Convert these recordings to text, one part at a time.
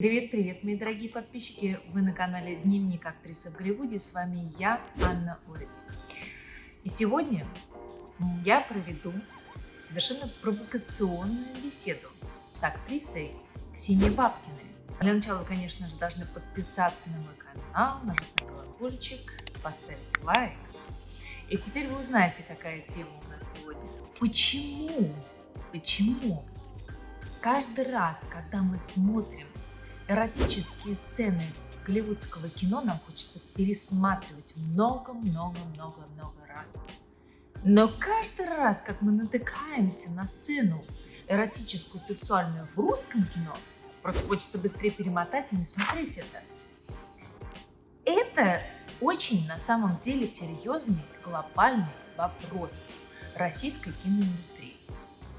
Привет, мои дорогие подписчики! Вы на канале Дневник актрисы в Голливуде. С вами я, Анна Орис. И сегодня я проведу совершенно провокационную беседу с актрисой Ксенией Бабкиной. Для начала вы, конечно же, должны подписаться на мой канал, нажать на колокольчик, поставить лайк. И теперь вы узнаете, какая тема у нас сегодня. Почему каждый раз, когда мы смотрим эротические сцены голливудского кино, нам хочется пересматривать много раз. Но каждый раз, как мы натыкаемся на сцену эротическую, сексуальную в русском кино, просто хочется быстрее перемотать и не смотреть это. Это очень на самом деле серьезный глобальный вопрос российской киноиндустрии.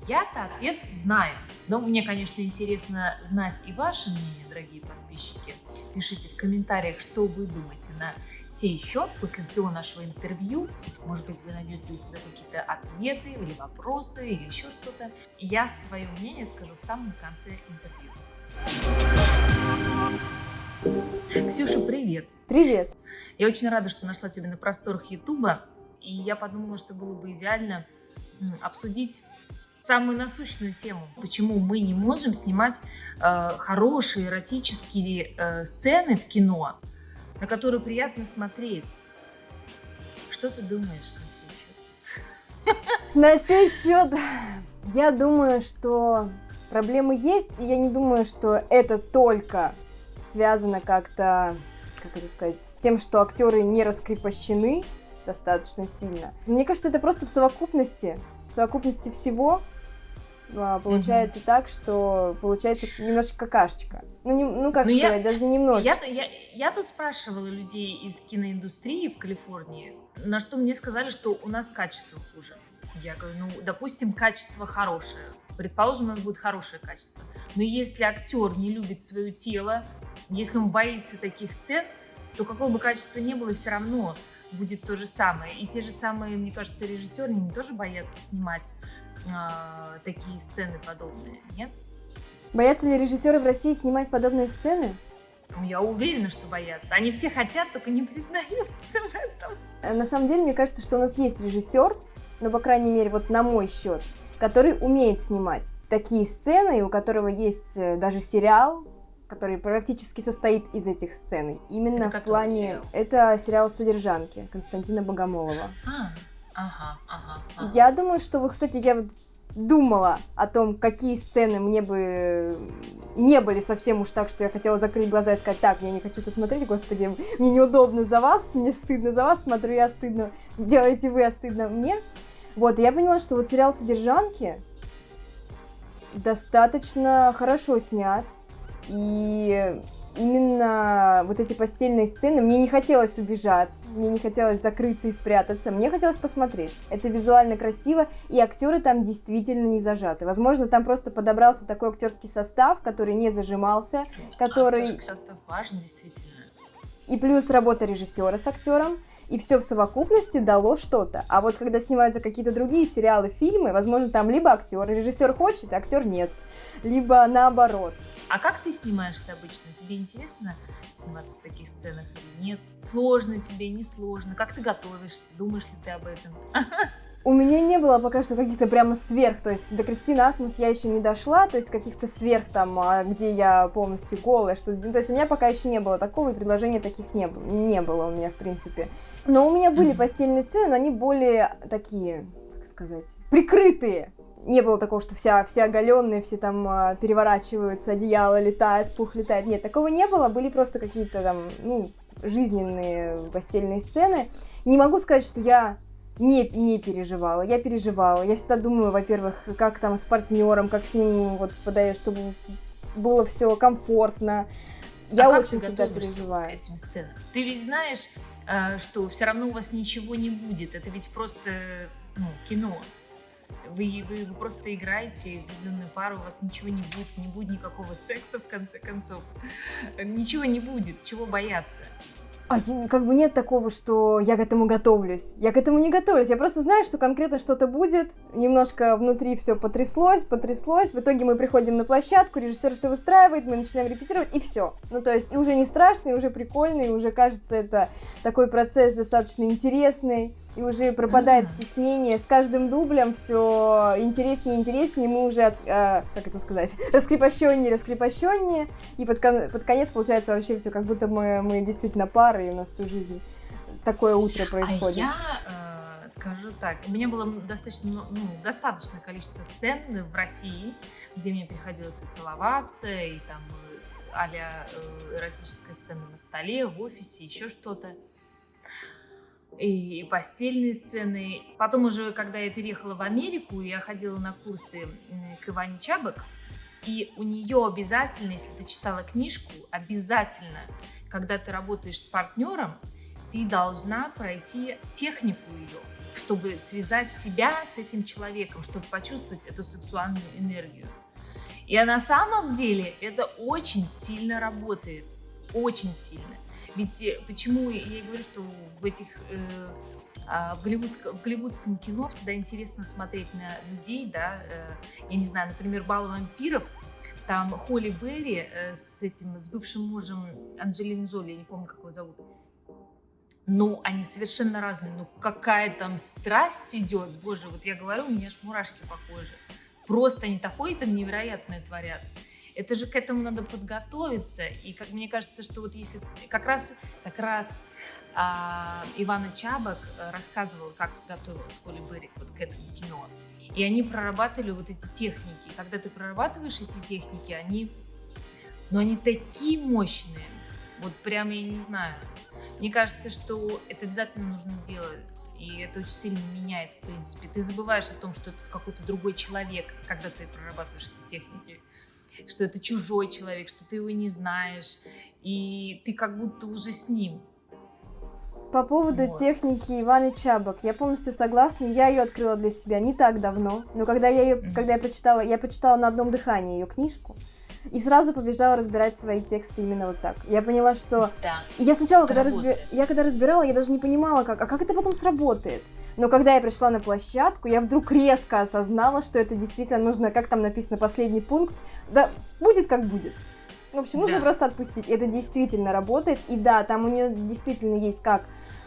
Я-то ответ знаю, но мне, конечно, интересно знать и ваше мнение, дорогие подписчики. Пишите в комментариях, что вы думаете на сей счет после всего нашего интервью. Может быть, вы найдете для себя какие-то ответы или вопросы, или еще что-то. Я свое мнение скажу в самом конце интервью. Ксюша, привет! Привет! Я очень рада, что нашла тебя на просторах Ютуба, и я подумала, что было бы идеально обсудить самую насущную тему. Почему мы не можем снимать хорошие эротические сцены в кино, на которые приятно смотреть. Что ты думаешь на сей счет? На сей счет я думаю, что проблемы есть, и я не думаю, что это только связано как-то, как это сказать, с тем, что актеры не раскрепощены достаточно сильно. Мне кажется, это просто в совокупности всего получается так, что получается немножко какашечка. Даже немножечко. Я тут спрашивала людей из киноиндустрии в Калифорнии, на что мне сказали, что у нас качество хуже. Я говорю, допустим, качество хорошее. Предположим, у нас будет хорошее качество. Но если актер не любит свое тело, если он боится таких сцен, то какое бы качество ни было, все равно будет то же самое. И те же самые, мне кажется, режиссеры, они тоже боятся снимать такие сцены подобные, нет? Боятся ли режиссеры в России снимать подобные сцены? Я уверена, что боятся. Они все хотят, только не признаются в этом. На самом деле, мне кажется, что у нас есть режиссер, ну, по крайней мере, вот на мой счет, который умеет снимать такие сцены, и у которого есть даже сериал, который практически состоит из этих сцен. Именно это в плане... Сериал? Это сериал «Содержанки» Константина Богомолова. Ага. Я думаю, что, вот, кстати, я думала о том, какие сцены мне бы не были совсем уж так, что я хотела закрыть глаза и сказать, так, я не хочу это смотреть, господи, мне неудобно за вас, мне стыдно за вас, смотрю я стыдно, делаете вы, а стыдно мне. Вот, и я поняла, что вот сериал «Содержанки» достаточно хорошо снят, и именно вот эти постельные сцены, мне не хотелось убежать, мне не хотелось закрыться и спрятаться, мне хотелось посмотреть. Это визуально красиво, и актеры там действительно не зажаты. Возможно, там просто подобрался такой актерский состав, который не зажимался, который... Актерский состав важен, действительно. И плюс работа режиссера с актером, и все в совокупности дало что-то. А вот когда снимаются какие-то другие сериалы, фильмы, возможно, там либо режиссер хочет, а актер нет, либо наоборот. А как ты снимаешься обычно? Тебе интересно сниматься в таких сценах или нет? Сложно тебе, не сложно? Как ты готовишься? Думаешь ли ты об этом? У меня не было пока что каких-то прямо сверх, то есть до Кристины Асмус я еще не дошла, то есть каких-то сверх там, где я полностью голая, что-то, то есть у меня пока еще не было такого, и предложений таких не было у меня в принципе. Но у меня были постельные сцены, но они более такие, как сказать, прикрытые. Не было такого, что все оголенные, все там переворачиваются, одеяло летает, пух летает. Нет, такого не было. Были просто какие-то там, жизненные постельные сцены. Не могу сказать, что я не переживала. Я переживала. Я всегда думаю, во-первых, как там с партнером, как с ним вот подать, чтобы было все комфортно. Я очень всегда переживаю. К этим сценам? Ты ведь знаешь, что все равно у вас ничего не будет. Это ведь просто кино. Вы просто играете влюбленную пару, у вас ничего не будет никакого секса в конце концов. Ничего не будет, чего бояться. Как бы нет такого, что я к этому готовлюсь. Я к этому не готовлюсь. Я просто знаю, что конкретно что-то будет. Немножко внутри все потряслось. В итоге мы приходим на площадку, режиссер все выстраивает, мы начинаем репетировать, и все. Ну, то есть, и уже не страшно, и уже прикольно, и уже кажется, это такой процесс достаточно интересный, и уже пропадает стеснение. С каждым дублем все интереснее и интереснее, мы уже, как это сказать, раскрепощеннее, и под конец получается вообще все, как будто мы действительно пара, и у нас всю жизнь такое утро происходит. А я скажу так, у меня было достаточное количество сцен в России, где мне приходилось и целоваться, и там а-ля эротическая сцена на столе, в офисе, еще что-то. И постельные сцены. Потом уже, когда я переехала в Америку, я ходила на курсы к Иване Чабок, и у нее обязательно, если ты читала книжку, обязательно, когда ты работаешь с партнером, ты должна пройти технику ее, чтобы связать себя с этим человеком, чтобы почувствовать эту сексуальную энергию. И на самом деле это очень сильно работает, очень сильно. Ведь почему я и говорю, что в этих в голливудском кино всегда интересно смотреть на людей, да, я не знаю, например, «Бал вампиров», там Холли Берри с бывшим мужем Анджелины Джоли, я не помню, как его зовут. Ну, они совершенно разные, ну какая там страсть идет, боже, вот я говорю, у меня аж мурашки по коже. Просто они такое там невероятное творят. Это же к этому надо подготовиться. И как мне кажется, что вот если как раз Ивана Чабок рассказывала, как готовилась Холли Берри вот к этому кино. И они прорабатывали вот эти техники. Когда ты прорабатываешь эти техники, они такие мощные. Вот прям я не знаю. Мне кажется, что это обязательно нужно делать. И это очень сильно меняет, в принципе. Ты забываешь о том, что это какой-то другой человек, когда ты прорабатываешь эти техники. Что это чужой человек, что ты его не знаешь. И ты как будто уже с ним. По поводу техники Иваны Чабок, я полностью согласна, я ее открыла для себя не так давно, но когда я прочитала на одном дыхании ее книжку, и сразу побежала разбирать свои тексты именно вот так. Я поняла, что... Да. Я сначала, когда разбирала, я даже не понимала, как это потом сработает. Но когда я пришла на площадку, я вдруг резко осознала, что это действительно нужно, как там написано, последний пункт, да, будет как будет. В общем, нужно просто отпустить. Это действительно работает. И да, там у нее действительно есть как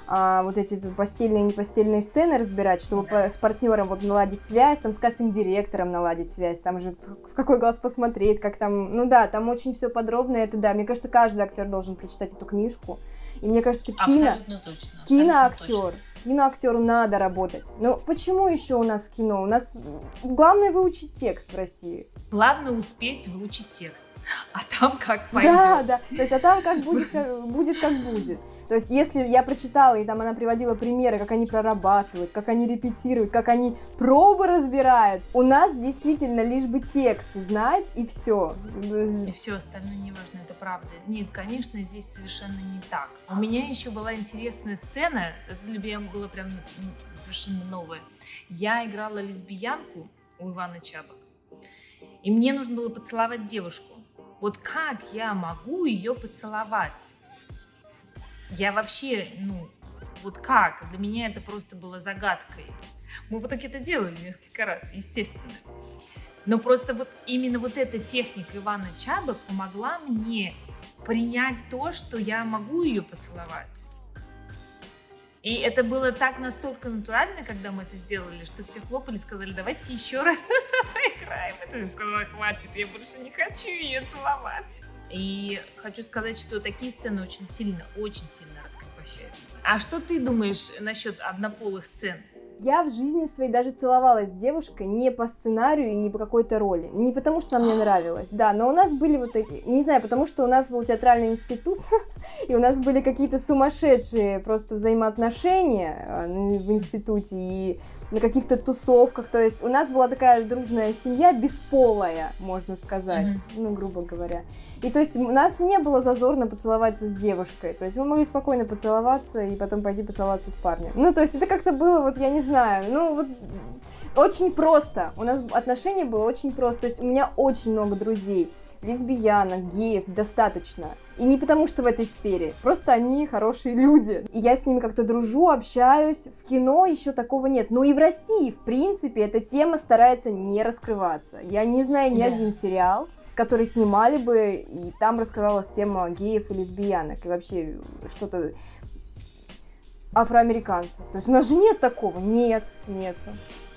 вот эти постельные и непостельные сцены разбирать, чтобы с партнером вот наладить связь, там с кастинг-директором наладить связь, там же в какой глаз посмотреть, как там... Ну да, там очень все подробно, это да. Мне кажется, каждый актер должен прочитать эту книжку. И мне кажется, киноактеру надо работать. Но почему еще у нас в кино? У нас главное выучить текст в России. Главное успеть выучить текст. А там как пойдет. Да. То есть, а там как будет, как будет. То есть, если я прочитала, и там она приводила примеры, как они прорабатывают, как они репетируют, как они пробы разбирают, у нас действительно лишь бы текст знать, и все. И все остальное не важно, это правда. Нет, конечно, здесь совершенно не так. У меня еще была интересная сцена, это для меня было прям совершенно новое. Я играла лесбиянку у Ивана Чабок, и мне нужно было поцеловать девушку. Вот как я могу ее поцеловать? Я вообще, вот как? Для меня это просто было загадкой. Мы вот так это делали несколько раз, естественно. Но просто вот именно вот эта техника Ивана Чабок помогла мне принять то, что я могу ее поцеловать. И это было так настолько натурально, когда мы это сделали, что все хлопали, сказали, давайте еще раз поиграем. Это я сказала, хватит, я больше не хочу ее целовать. И хочу сказать, что такие сцены очень сильно раскрепощают. А что ты думаешь насчет однополых сцен? Я в жизни своей даже целовалась с девушкой не по сценарию и не по какой-то роли. Не потому, что она мне нравилась, да, но у нас были вот такие, не знаю, потому что у нас был театральный институт, и у нас были какие-то сумасшедшие просто взаимоотношения в институте и на каких-то тусовках, то есть у нас была такая дружная семья, бесполая, можно сказать, грубо говоря. И то есть у нас не было зазорно поцеловаться с девушкой, то есть мы могли спокойно поцеловаться и потом пойти поцеловаться с парнем. Ну, то есть это как-то было, вот я не знаю, вот очень просто, у нас отношения было очень просто, то есть у меня очень много друзей лесбиянок, геев достаточно. И не потому, что в этой сфере, просто они хорошие люди. И я с ними как-то дружу, общаюсь. В кино еще такого нет. Но и в России, в принципе, эта тема старается не раскрываться. Я не знаю ни один сериал, который снимали бы, и там раскрывалась тема геев и лесбиянок. И вообще что-то афроамериканцев. То есть у нас же нет такого. Нету.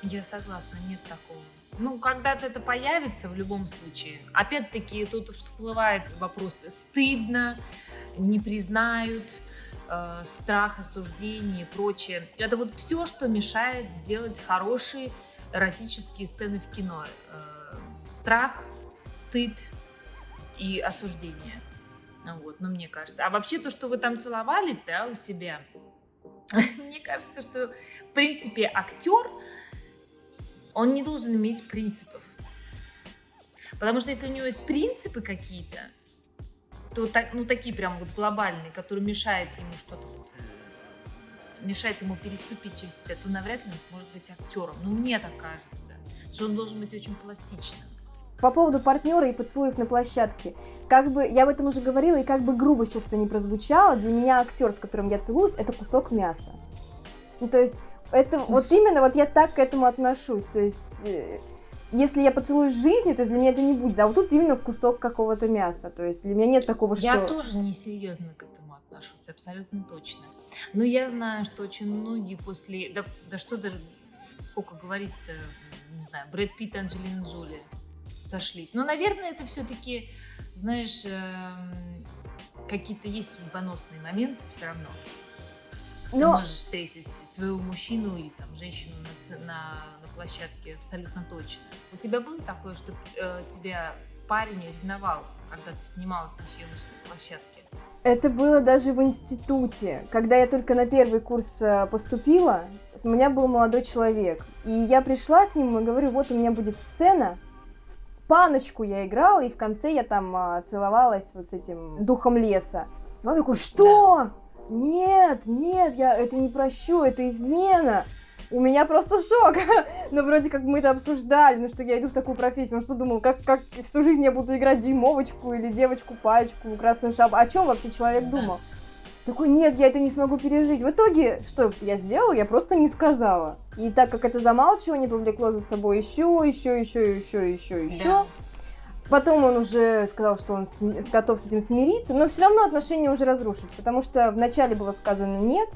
Я согласна, нет такого. Ну, когда-то это появится в любом случае. Опять-таки, тут всплывает вопрос: стыдно, не признают, страх, осуждение и прочее. Это вот все, что мешает сделать хорошие эротические сцены в кино. Страх, стыд и осуждение. Вот, ну, мне кажется. А вообще то, что вы там целовались, да, у себя, мне кажется, что, в принципе, актер, он не должен иметь принципов. Потому что если у него есть принципы какие-то, то такие прям вот глобальные, которые мешают ему что-то вот, мешает ему переступить через себя, то навряд ли он сможет быть актером. Ну, мне так кажется, что он должен быть очень пластичным. По поводу партнера и поцелуев на площадке. Как бы, я об этом уже говорила, и как бы грубо сейчас это не прозвучало, для меня актер, с которым я целуюсь, это кусок мяса. Ну, то есть, это вот именно, вот я так к этому отношусь. То есть, если я поцелуюсь в жизни, то есть для меня это не будет. А вот тут именно кусок какого-то мяса. То есть, для меня нет такого, что... Я тоже несерьезно к этому отношусь, абсолютно точно. Но я знаю, что очень многие после... Да что даже, сколько говорить-то, не знаю, Брэд Питт и Анджелина Джоли сошлись. Но, наверное, это все-таки, знаешь, какие-то есть судьбоносные моменты все равно. Ты можешь встретить своего мужчину или там женщину на площадке абсолютно точно. У тебя было такое, что тебя парень ревновал, когда ты снималась на съемочной площадке? Это было даже в институте. Когда я только на первый курс поступила, у меня был молодой человек. И я пришла к нему и говорю: вот у меня будет сцена. Паночку я играла, и в конце я там целовалась вот с этим духом леса. И он такой: что? Да. Нет, я это не прощу, это измена. У меня просто шок. Но вроде как мы это обсуждали, ну что я иду в такую профессию. Ну что думал, как всю жизнь я буду играть дюймовочку или девочку-пачку, красную шапку. О чем вообще человек думал? Такой: нет, я это не смогу пережить. В итоге, что я сделала? Я просто не сказала. И так как это замалчивание повлекло за собой еще. Да. Потом он уже сказал, что он готов с этим смириться, но все равно отношения уже разрушились, потому что вначале было сказано нет,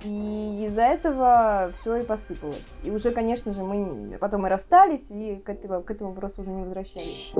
и из-за этого все и посыпалось. И уже, конечно же, мы потом и расстались, и к этому вопросу уже не возвращались.